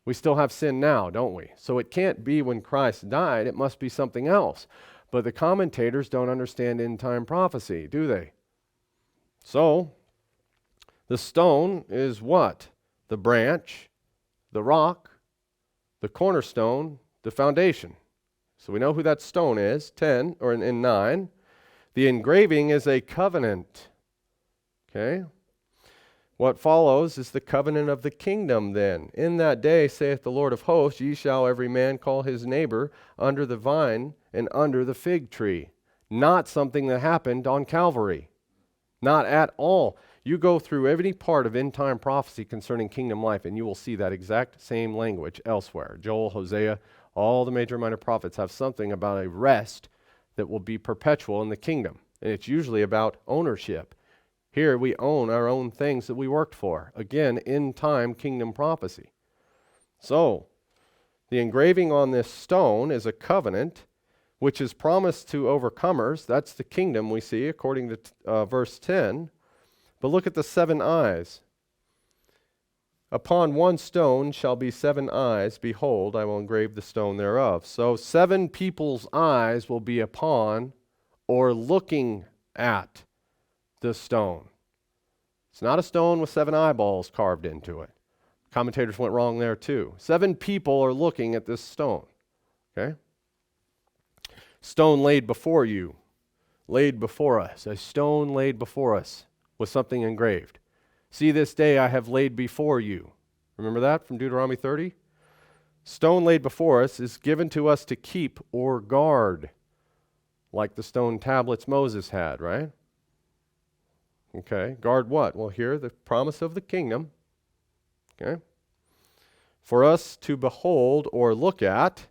We still have sin now, don't we? So it can't be when Christ died. It must be something else. But the commentators don't understand end-time prophecy, do they? So, the stone is what? The branch, the rock, the cornerstone, the foundation. So we know who that stone is, 10, or in 9. The engraving is a covenant. Okay? What follows is the covenant of the kingdom then. In that day, saith the Lord of hosts, ye shall every man call his neighbor under the vine and under the fig tree. Not something that happened on Calvary. Not at all. You go through every part of end-time prophecy concerning kingdom life, and you will see that exact same language elsewhere. Joel, Hosea, all the major minor prophets have something about a rest that will be perpetual in the kingdom. And it's usually about ownership. Here we own our own things that we worked for. Again, end-time kingdom prophecy. So, the engraving on this stone is a covenant which is promised to overcomers. That's the kingdom we see according to verse 10. But look at the 7 eyes. Upon one stone shall be 7 eyes. Behold, I will engrave the stone thereof. So 7 people's eyes will be upon or looking at the stone. It's not a stone with 7 eyeballs carved into it. Commentators went wrong there too. 7 people are looking at this stone. Okay? Stone laid before you, laid before us, a stone laid before us with something engraved. See, this day I have laid before you. Remember that from Deuteronomy 30? Stone laid before us is given to us to keep or guard, like the stone tablets Moses had, right? Okay, guard what? Well, here, the promise of the kingdom. Okay? For us to behold or look at,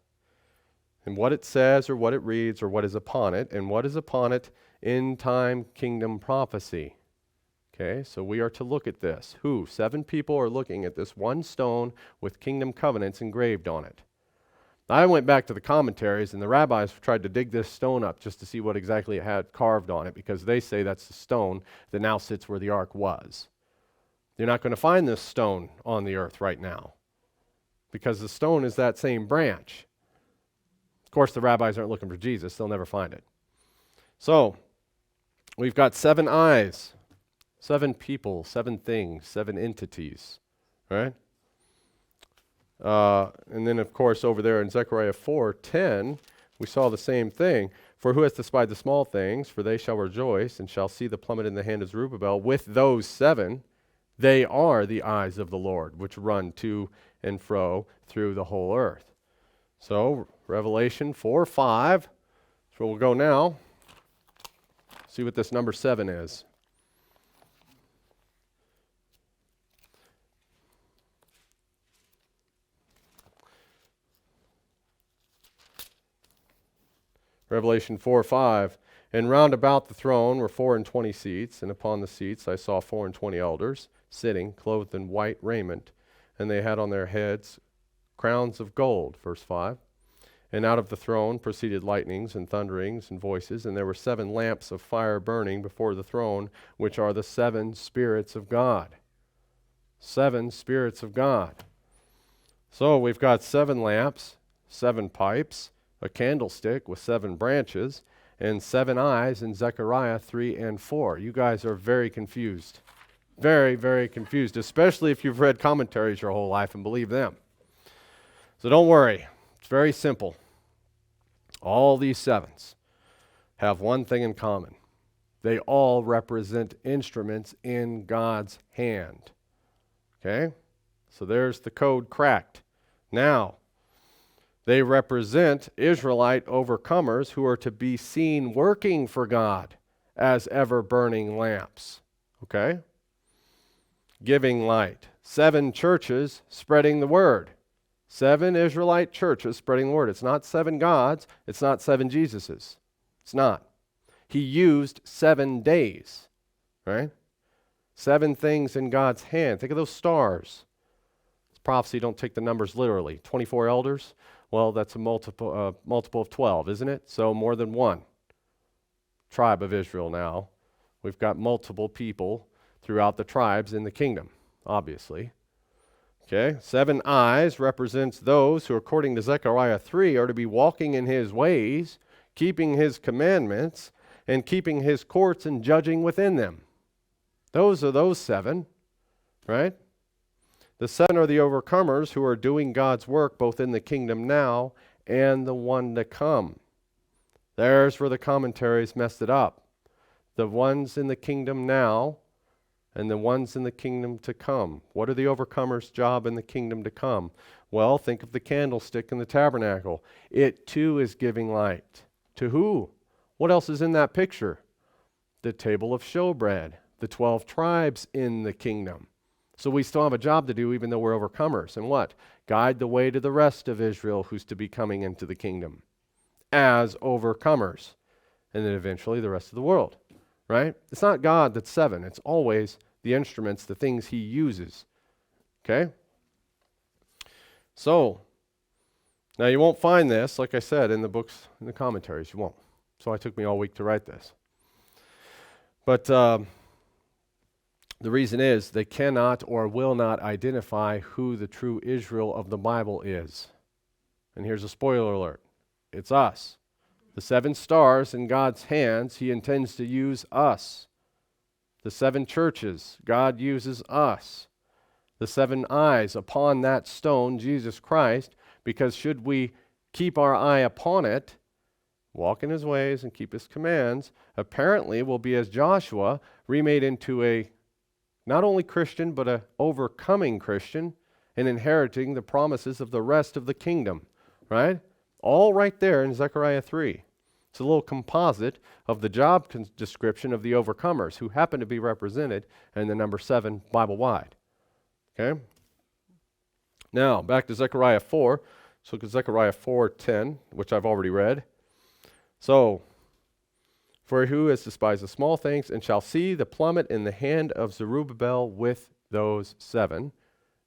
and what it says or what it reads or what is upon it, and what is upon it in time kingdom prophecy. Okay, so we are to look at this. Who? 7 people are looking at this one stone with kingdom covenants engraved on it. I went back to the commentaries, and the rabbis tried to dig this stone up just to see what exactly it had carved on it, because they say that's the stone that now sits where the ark was. You're not going to find this stone on the earth right now, because the stone is that same branch. Of course, the rabbis aren't looking for Jesus. They'll never find it. So, we've got 7 eyes, 7 people, 7 things, 7 entities, right? And then, of course, over there in Zechariah 4:10, we saw the same thing. For who has despised the small things? For they shall rejoice and shall see the plummet in the hand of Zerubbabel. With those 7, they are the eyes of the Lord, which run to and fro through the whole earth. So, Revelation 4:5. That's where we'll go now. See what this number 7 is. Revelation 4:5. And round about the throne were 24 seats, and upon the seats I saw 24 elders sitting, clothed in white raiment, and they had on their heads crowns of gold. Verse 5. And out of the throne proceeded lightnings and thunderings and voices, and there were 7 lamps of fire burning before the throne, which are the 7 spirits of God. 7 spirits of God. So we've got 7 lamps, 7 pipes, a candlestick with 7 branches, and 7 eyes in Zechariah 3 and 4. You guys are very confused. Very, very confused, especially if you've read commentaries your whole life and believe them. So don't worry. It's very simple. All these 7s have one thing in common. They all represent instruments in God's hand. Okay? So there's the code cracked. Now, they represent Israelite overcomers who are to be seen working for God as ever-burning lamps. Okay? Giving light. 7 churches spreading the word. 7 Israelite churches spreading the word. It's not 7 gods. It's not 7 Jesuses. It's not. He used 7 days, right? 7 things in God's hand. Think of those stars. It's prophecy. Don't take the numbers literally. 24 elders. Well, that's a multiple of 12, isn't it? So more than one tribe of Israel now. We've got multiple people throughout the tribes in the kingdom, obviously. Okay, 7 eyes represents those who, according to Zechariah 3, are to be walking in his ways, keeping his commandments, and keeping his courts and judging within them. Those are those 7, right? The 7 are the overcomers who are doing God's work both in the kingdom now and the one to come. There's where the commentaries messed it up. The ones in the kingdom now and the ones in the kingdom to come. What are the overcomers' job in the kingdom to come? Well, think of the candlestick in the tabernacle. It too is giving light. To who? What else is in that picture? The table of showbread, the 12 tribes in the kingdom. So we still have a job to do even though we're overcomers. And what? Guide the way to the rest of Israel who's to be coming into the kingdom as overcomers. And then eventually the rest of the world. Right? It's not God that's 7. It's always the instruments, the things he uses. Okay? So, now you won't find this, like I said, in the books, in the commentaries. You won't. So it took me all week to write this. But the reason is they cannot or will not identify who the true Israel of the Bible is. And here's a spoiler alert. It's us. The 7 stars in God's hands, he intends to use us. The 7 churches, God uses us. The 7 eyes upon that stone, Jesus Christ, because should we keep our eye upon it, walk in his ways and keep his commands, apparently we'll be as Joshua, remade into a not only Christian, but a overcoming Christian and inheriting the promises of the rest of the kingdom, right? All right there in Zechariah 3. It's a little composite of the job description of the overcomers who happen to be represented in the number 7 Bible-wide. Okay? Now, back to Zechariah 4. Let's look at Zechariah 4:10, which I've already read. So, for who has despised the small things and shall see the plummet in the hand of Zerubbabel with those 7,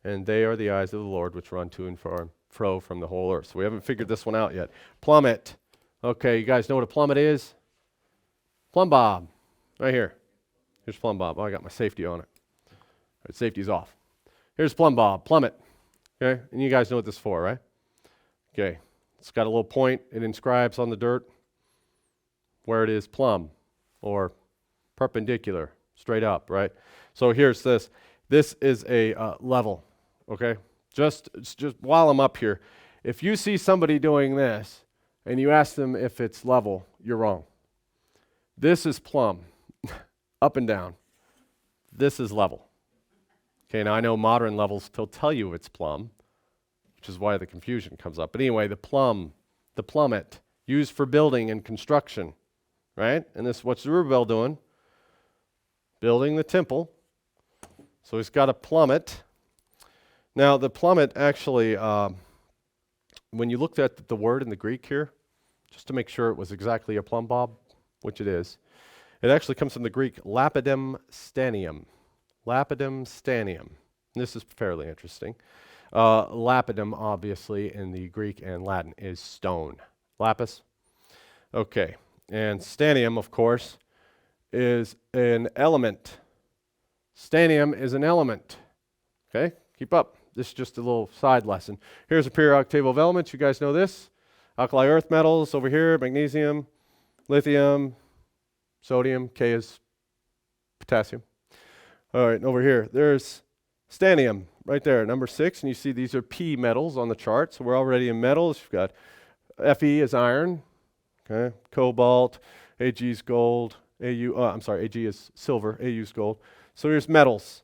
and they are the eyes of the Lord which run to and fro from the whole earth. So we haven't figured this one out yet. Plummet. Okay, you guys know what a plummet is? Plumb bob. Right here. Here's plumb bob. Oh, I got my safety on it. All right, safety's off. Here's plumb bob. Plummet. Okay, and you guys know what this is for, right? Okay, it's got a little point. It inscribes on the dirt where it is plumb or perpendicular, straight up, right? So here's this. This is a level, okay? Just while I'm up here, if you see somebody doing this and you ask them if it's level, you're wrong. This is plumb, up and down. This is level. Okay, now I know modern levels still tell you it's plumb, which is why the confusion comes up. But anyway, the plummet, used for building and construction, right? And this, what's Zerubbabel doing? Building the temple. So he's got a plummet. Now, the plummet actually, when you looked at the word in the Greek here, just to make sure it was exactly a plumb bob, which it is. It actually comes from the Greek lapidem stanium. Lapidem stanium. This is fairly interesting. Lapidem, obviously, in the Greek and Latin is stone. Lapis. Okay. And stanium, of course, is an element. Stanium is an element. Okay? Keep up. This is just a little side lesson. Here's a periodic table of elements. You guys know this. Alkali earth metals over here, magnesium, lithium, sodium, K is potassium. All right, over here, there's stanium right there, number 6. And you see these are P metals on the chart. So we're already in metals. You've got Fe is iron, okay, cobalt, Ag is gold, Ag is silver, Au is gold. So here's metals,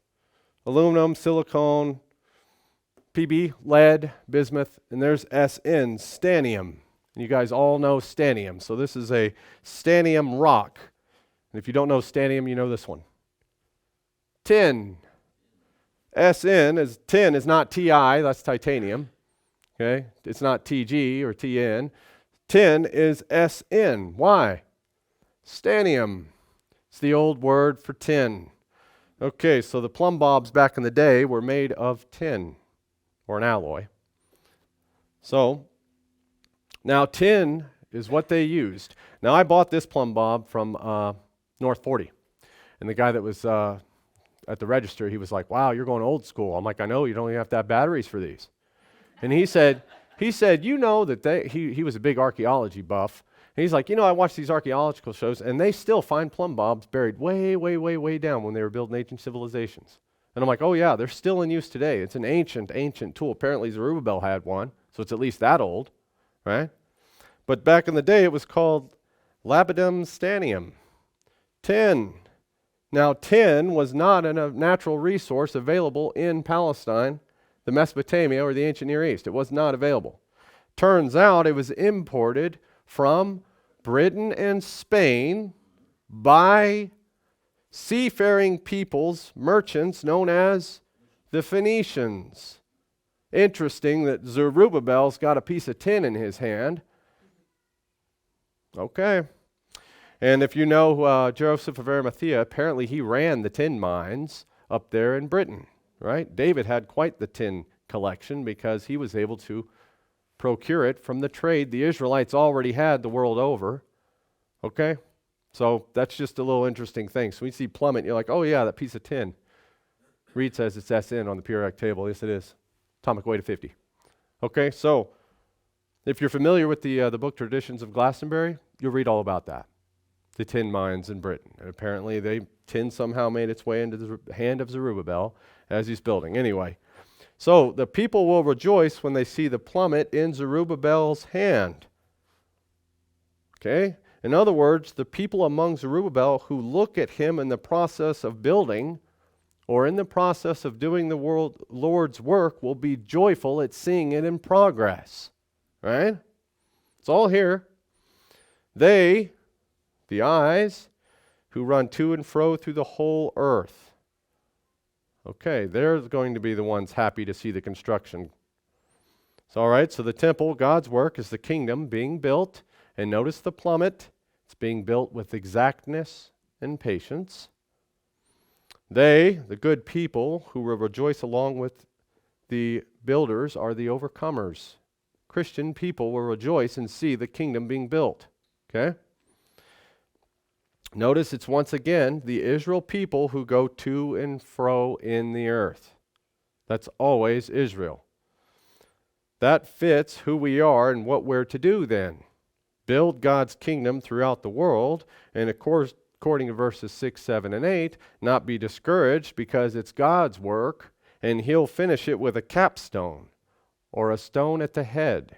aluminum, silicone, Pb, lead, bismuth, and there's Sn, stanium. And you guys all know stanium. So this is a stanium rock. And if you don't know stanium, you know this one. Tin. Sn is tin is not Ti, that's titanium. Okay? It's not Tg or Tn. Tin is Sn. Why? Stanium. It's the old word for tin. Okay, so the plumb bobs back in the day were made of tin, or an alloy. So, now tin is what they used. Now I bought this plumb bob from North 40. And the guy that was at the register, he was like, wow, you're going old school. I'm like, I know, you don't even have to have batteries for these. And he said, you know that he was a big archaeology buff. And he's like, you know, I watch these archaeological shows, and they still find plumb bobs buried way, way, way, way down when they were building ancient civilizations. And I'm like, oh yeah, they're still in use today. It's an ancient, ancient tool. Apparently Zerubbabel had one, so it's at least that old, right? But back in the day, it was called lapidem stanium. Tin. Now, tin was not a natural resource available in Palestine, the Mesopotamia, or the ancient Near East. It was not available. Turns out it was imported from Britain and Spain by seafaring peoples, merchants known as the Phoenicians. Interesting that Zerubbabel's got a piece of tin in his hand. Okay. And if you know Joseph of Arimathea, apparently he ran the tin mines up there in Britain, right? David had quite the tin collection because he was able to procure it from the trade the Israelites already had the world over. Okay? So that's just a little interesting thing. So when you see plummet, you're like, oh yeah, that piece of tin. Reed says it's Sn on the periodic table. Yes, it is. Atomic weight of 50. Okay, so if you're familiar with the book Traditions of Glastonbury, you'll read all about that. The tin mines in Britain. And apparently tin somehow made its way into the hand of Zerubbabel as he's building. Anyway, so the people will rejoice when they see the plummet in Zerubbabel's hand. Okay? In other words, the people among Zerubbabel who look at him in the process of building or in the process of doing the Lord's work will be joyful at seeing it in progress. Right? It's all here. They, the eyes, who run to and fro through the whole earth. Okay, they're going to be the ones happy to see the construction. So, all right, so the temple, God's work, is the kingdom being built. And notice the plummet. It's being built with exactness and patience. They, the good people who will rejoice along with the builders, are the overcomers. Christian people will rejoice and see the kingdom being built. Okay? Notice it's once again the Israel people who go to and fro in the earth. That's always Israel. That fits who we are and what we're to do then. Build God's kingdom throughout the world, and of course, according to verses 6, 7, and 8, not be discouraged because it's God's work, and He'll finish it with a capstone or a stone at the head.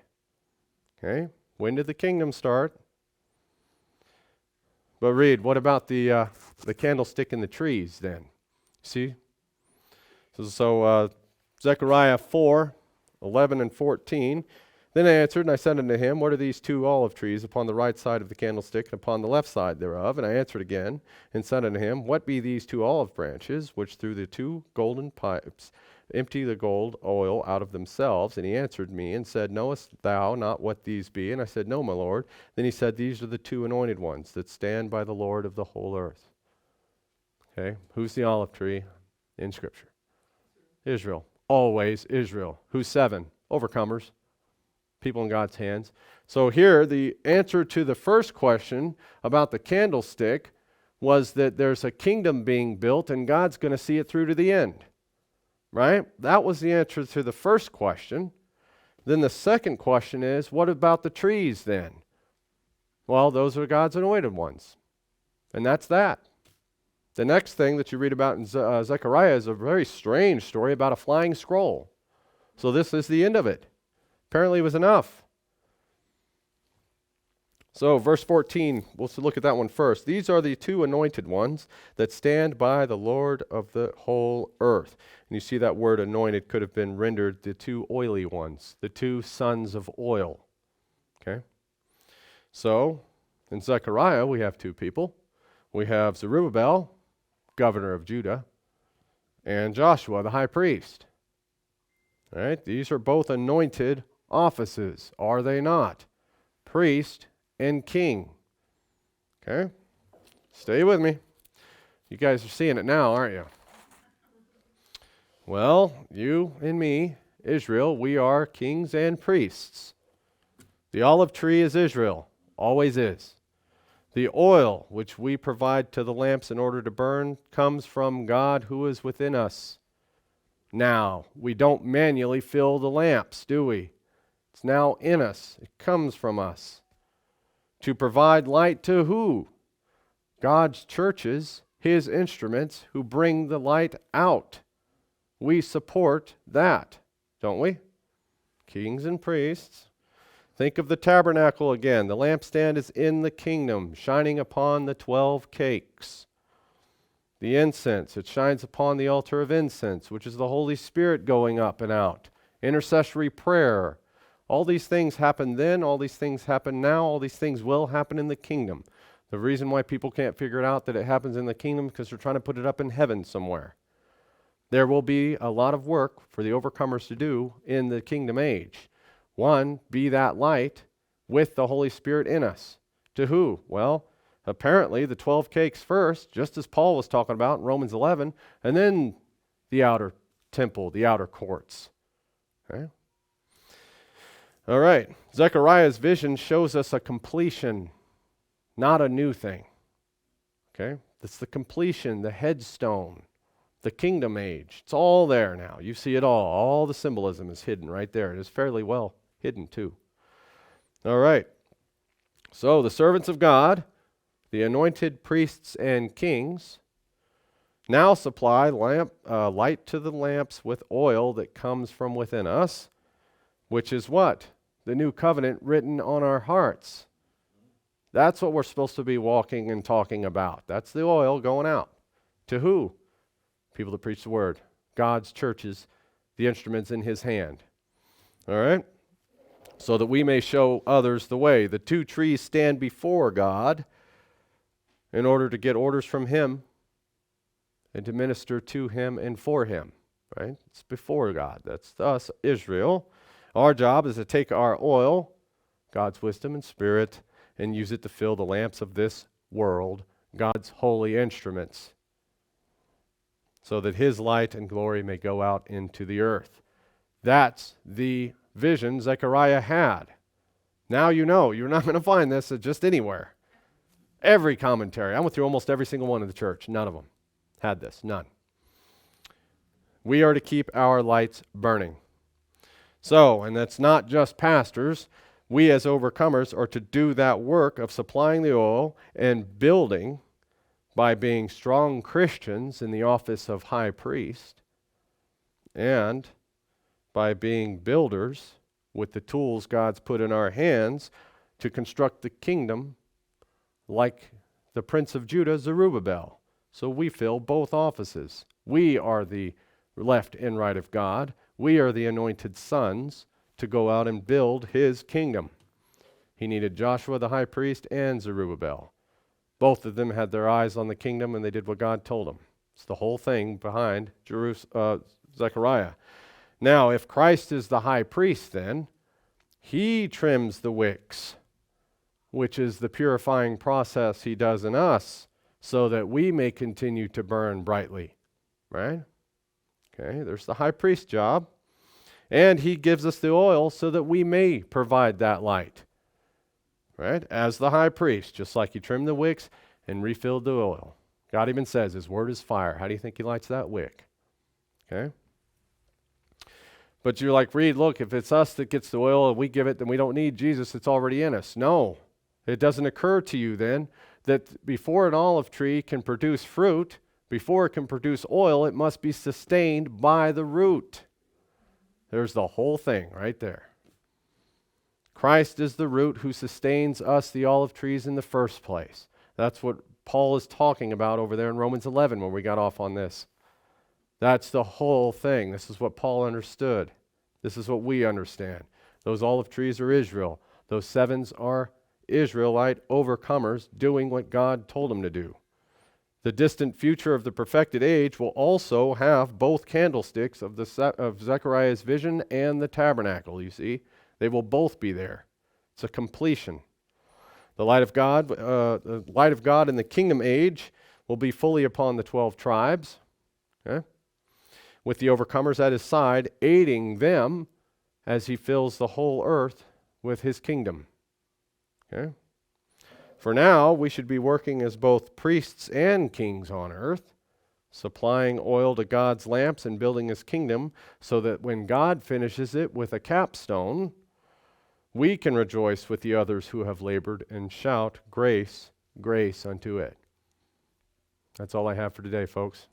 Okay? When did the kingdom start? But read, what about the candlestick in the trees then? See? So Zechariah 4, 11 and 14. Then I answered, and I said unto him, What are these two olive trees upon the right side of the candlestick, and upon the left side thereof? And I answered again, and said unto him, What be these two olive branches, which through the two golden pipes empty the gold oil out of themselves? And he answered me, and said, Knowest thou not what these be? And I said, No, my Lord. Then he said, These are the two anointed ones that stand by the Lord of the whole earth. Okay, who's the olive tree in Scripture? Israel. Always Israel. Who's seven? Overcomers. People in God's hands. So here, the answer to the first question about the candlestick was that there's a kingdom being built and God's going to see it through to the end. Right? That was the answer to the first question. Then the second question is, what about the trees then? Well, those are God's anointed ones. And that's that. The next thing that you read about in Zechariah is a very strange story about a flying scroll. So this is the end of it. Apparently it was enough. So verse 14, we'll look at that one first. These are the two anointed ones that stand by the Lord of the whole earth. And you see that word anointed could have been rendered the two oily ones, the two sons of oil. Okay? So in Zechariah we have two people. We have Zerubbabel, governor of Judah, and Joshua, the high priest. All right? These are both anointed offices, are they not? Priest and king. Okay? Stay with me. You guys are seeing it now, aren't you? Well, you and me, Israel, we are kings and priests. The olive tree is Israel, always is. The oil which we provide to the lamps in order to burn comes from God who is within us. Now, we don't manually fill the lamps, do we? It's now in us. It comes from us. To provide light to who? God's churches, His instruments who bring the light out. We support that, don't we? Kings and priests. Think of the tabernacle again. The lampstand is in the kingdom, shining upon the 12 cakes. The incense, it shines upon the altar of incense, which is the Holy Spirit going up and out. Intercessory prayer. All these things happen then, all these things happen now, all these things will happen in the kingdom. The reason why people can't figure it out that it happens in the kingdom is because they're trying to put it up in heaven somewhere. There will be a lot of work for the overcomers to do in the kingdom age. One, be that light with the Holy Spirit in us. To who? Well, apparently the 12 cakes first, just as Paul was talking about in Romans 11, and then the outer temple, the outer courts. Okay? All right. Zechariah's vision shows us a completion, not a new thing. Okay? It's the completion, the headstone, the kingdom age. It's all there now. You see it all. All the symbolism is hidden right there. It is fairly well hidden too. All right. So the servants of God, the anointed priests and kings, now supply light to the lamps with oil that comes from within us, which is what? The new covenant written on our hearts. That's what we're supposed to be walking and talking about. That's the oil going out. To who? People that preach the word. God's churches, the instruments in His hand. All right? So that we may show others the way. The two trees stand before God in order to get orders from Him and to minister to Him and for Him. Right? It's before God. That's us, Israel. Our job is to take our oil, God's wisdom and spirit, and use it to fill the lamps of this world, God's holy instruments, so that His light and glory may go out into the earth. That's the vision Zechariah had. Now you know. You're not going to find this just anywhere. Every commentary. I went through almost every single one in the church. None of them had this. None. We are to keep our lights burning. So, and that's not just pastors. We as overcomers are to do that work of supplying the oil and building by being strong Christians in the office of high priest, and by being builders with the tools God's put in our hands to construct the kingdom like the Prince of Judah, Zerubbabel. So we fill both offices. We are the left and right of God. We are the anointed sons to go out and build his kingdom. He needed Joshua the high priest and Zerubbabel. Both of them had their eyes on the kingdom, and they did what God told them. It's the whole thing behind Zechariah. Now, if Christ is the high priest, then he trims the wicks, which is the purifying process he does in us, so that we may continue to burn brightly. Right? Okay, there's the high priest job. And he gives us the oil so that we may provide that light. Right? As the high priest, just like he trimmed the wicks and refilled the oil. God even says his word is fire. How do you think he lights that wick? Okay? But you're like, Reed, look, if it's us that gets the oil and we give it, then we don't need Jesus. It's already in us. No. It doesn't occur to you then that before an olive tree can produce fruit, before it can produce oil, it must be sustained by the root. There's the whole thing right there. Christ is the root who sustains us, the olive trees, in the first place. That's what Paul is talking about over there in Romans 11 when we got off on this. That's the whole thing. This is what Paul understood. This is what we understand. Those olive trees are Israel. Those sevens are Israelite overcomers doing what God told them to do. The distant future of the perfected age will also have both candlesticks of Zechariah's vision and the tabernacle, you see. They will both be there. It's a completion. The light of God in the kingdom age will be fully upon the 12 tribes, okay? With the overcomers at his side, aiding them as he fills the whole earth with his kingdom. Okay? For now, we should be working as both priests and kings on earth, supplying oil to God's lamps and building his kingdom so that when God finishes it with a capstone, we can rejoice with the others who have labored and shout, grace, grace unto it. That's all I have for today, folks.